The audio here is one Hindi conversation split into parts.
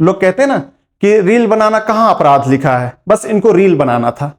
लोग कहते हैं ना कि रील बनाना कहाँ अपराध लिखा है, बस इनको रील बनाना था,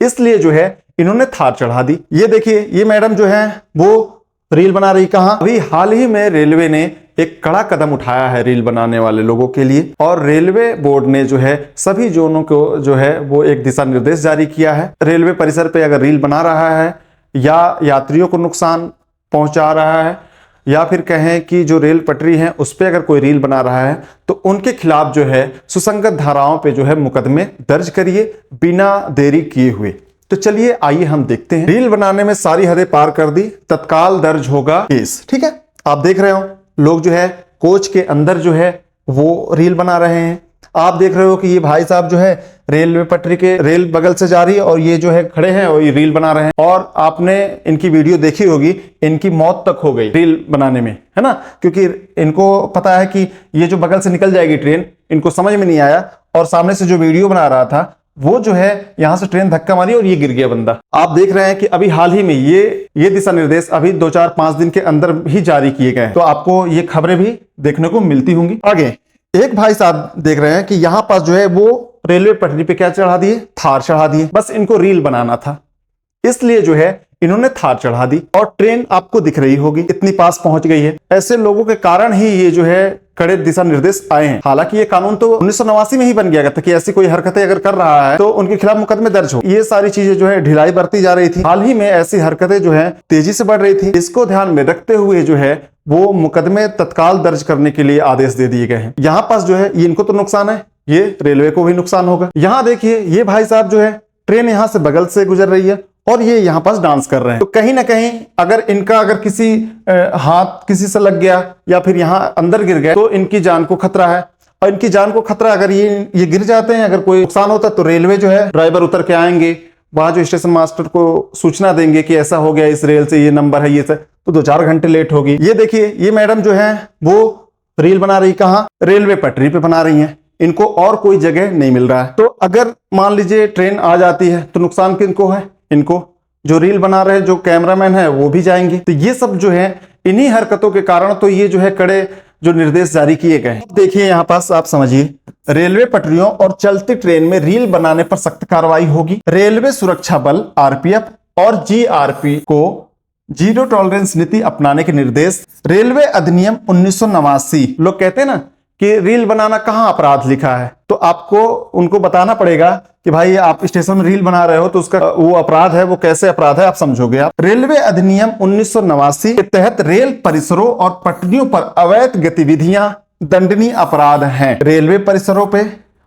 इसलिए जो है इन्होंने थार चढ़ा दी। ये देखिए, ये मैडम जो है वो रील बना रही कहाँ, अभी हाल ही में रेलवे ने एक कड़ा कदम उठाया है रील बनाने वाले लोगों के लिए, और रेलवे बोर्ड ने जो है सभी जोनों को जो है वो एक दिशा निर्देश जारी किया है। रेलवे परिसर पे अगर रील बना रहा है या यात्रियों को नुकसान पहुंचा रहा है या फिर कहें कि जो रेल पटरी है उस पर अगर कोई रील बना रहा है तो उनके खिलाफ जो है सुसंगत धाराओं पे जो है मुकदमे दर्ज करिए बिना देरी किए हुए। तो चलिए आइए हम देखते हैं। रील बनाने में सारी हदें पार कर दी, तत्काल दर्ज होगा केस। ठीक है, आप देख रहे हो लोग जो है कोच के अंदर जो है वो रील बना रहे हैं। आप देख रहे हो कि ये भाई साहब जो है रेलवे पटरी के रेल बगल से जा रही है और ये जो है खड़े हैं और ये रील बना रहे हैं, और आपने इनकी वीडियो देखी होगी, इनकी मौत तक हो गई रील बनाने में, है ना, क्योंकि इनको पता है कि ये जो बगल से निकल जाएगी ट्रेन, इनको समझ में नहीं आया, और सामने से जो वीडियो बना रहा था वो जो है यहां से ट्रेन धक्का मारी और ये गिर गया बंदा। आप देख रहे हैं कि अभी हाल ही में ये दिशा निर्देश अभी 2-4-5 दिन के अंदर ही जारी किए गए, तो आपको ये खबरें भी देखने को मिलती होंगी। आगे एक भाई साहब देख रहे हैं कि यहां पास जो है वो रेलवे पटरी पे क्या चढ़ा दिए, थार चढ़ा दिए, बस इनको रील बनाना था, इसलिए जो है इन्होंने थार चढ़ा दी, और ट्रेन आपको दिख रही होगी इतनी पास पहुंच गई है। ऐसे लोगों के कारण ही ये जो है कड़े दिशा निर्देश आए हैं। हालांकि ये कानून तो 1989 में ही बन गया था कि ऐसी कोई हरकतें अगर कर रहा है तो उनके खिलाफ मुकदमे दर्ज हो। ये सारी चीजें जो है ढिलाई बरती जा रही थी, हाल ही में ऐसी हरकतें जो है तेजी से बढ़ रही थी। इसको ध्यान में रखते हुए जो है वो मुकदमे तत्काल दर्ज करने के लिए आदेश दे दिए गए हैं। यहाँ पास जो है ये इनको तो नुकसान है, ये रेलवे को भी नुकसान होगा। यहाँ देखिए ये भाई साहब जो है ट्रेन यहाँ से बगल से गुजर रही है और ये यहाँ पास डांस कर रहे हैं, तो कहीं ना कहीं अगर किसी हाथ किसी से लग गया या फिर यहाँ अंदर गिर गए तो इनकी जान को खतरा है, और इनकी जान को खतरा अगर ये गिर जाते हैं, अगर कोई नुकसान होता है तो रेलवे जो है ड्राइवर उतर के आएंगे, वहां जो स्टेशन मास्टर को सूचना देंगे कि ऐसा हो गया इस रेल से, ये नंबर है, ये से, तो 2-4 घंटे लेट होगी। ये देखिए ये मैडम जो है वो रील बना रही कहाँ, रेलवे पटरी पे बना रही है, इनको और कोई जगह नहीं मिल रहा है। तो अगर मान लीजिए ट्रेन आ जाती है तो नुकसान किनको है, इनको, जो रील बना रहे जो कैमरामैन है वो भी जाएंगे। तो ये सब जो है इन्हीं हरकतों के कारण तो ये जो है कड़े जो निर्देश जारी किए गए हैं। देखिए यहाँ पास आप समझिए, रेलवे पटरियों और चलती ट्रेन में रील बनाने पर सख्त कार्रवाई होगी। रेलवे सुरक्षा बल आरपीएफ और जीआरपी को जीरो टॉलरेंस नीति अपनाने के निर्देश। रेलवे अधिनियम 1989, लोग कहते हैं ना कि रील बनाना कहाँ अपराध लिखा है, तो आपको उनको बताना पड़ेगा कि भाई आप स्टेशन में रील बना रहे हो तो उसका वो अपराध है, वो कैसे अपराध है आप समझोगे। आप रेलवे अधिनियम 1989 के तहत रेल परिसरों और पटरियों पर अवैध गतिविधियां दंडनीय अपराध हैं। रेलवे परिसरों पे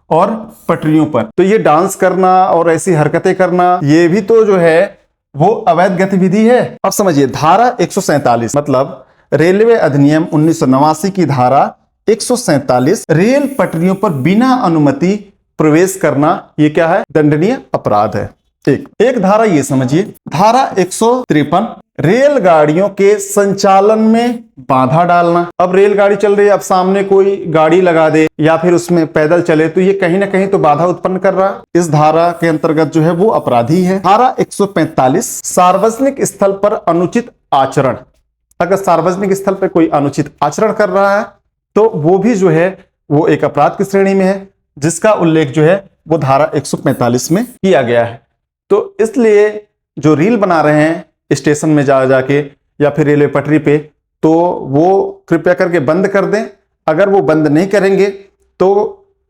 और पटरियों पर तो ये डांस करना और ऐसी हरकतें करना ये भी तो जो है वो अवैध गतिविधि है। अब समझिए धारा 147 मतलब रेलवे अधिनियम 1989 की धारा 147 रेल पटरियों पर बिना अनुमति प्रवेश करना ये क्या है, दंडनीय अपराध है। एक धारा ये समझिए, धारा 153 रेलगाड़ियों के संचालन में बाधा डालना। अब रेलगाड़ी चल रही है, अब सामने कोई गाड़ी लगा दे या फिर उसमें पैदल चले तो ये कहीं ना कहीं तो बाधा उत्पन्न कर रहा है। इस धारा के अंतर्गत जो है वो अपराधी है। धारा 145 सार्वजनिक स्थल पर अनुचित आचरण। अगर सार्वजनिक स्थल पर कोई अनुचित आचरण कर रहा है तो वो भी जो है वो एक अपराध की श्रेणी में है, जिसका उल्लेख जो है वो धारा 145 में किया गया है। तो इसलिए जो रील बना रहे हैं स्टेशन में जाके या फिर रेलवे पटरी पे, तो वो कृपया करके बंद कर दें। अगर वो बंद नहीं करेंगे तो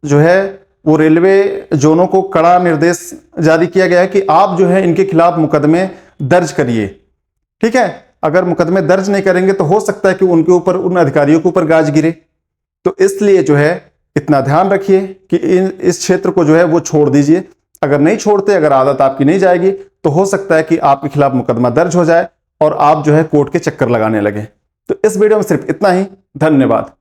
जो है वो रेलवे जोनों को कड़ा निर्देश जारी किया गया है कि आप जो है इनके खिलाफ मुकदमे दर्ज करिए। ठीक है, अगर मुकदमे दर्ज नहीं करेंगे तो हो सकता है कि उनके ऊपर, उन अधिकारियों के ऊपर गाज गिरे। तो इसलिए जो है इतना ध्यान रखिए कि इस क्षेत्र को जो है वो छोड़ दीजिए। अगर नहीं छोड़ते, अगर आदत आपकी नहीं जाएगी तो हो सकता है कि आपके खिलाफ मुकदमा दर्ज हो जाए और आप जो है कोर्ट के चक्कर लगाने लगे। तो इस वीडियो में सिर्फ इतना ही। धन्यवाद।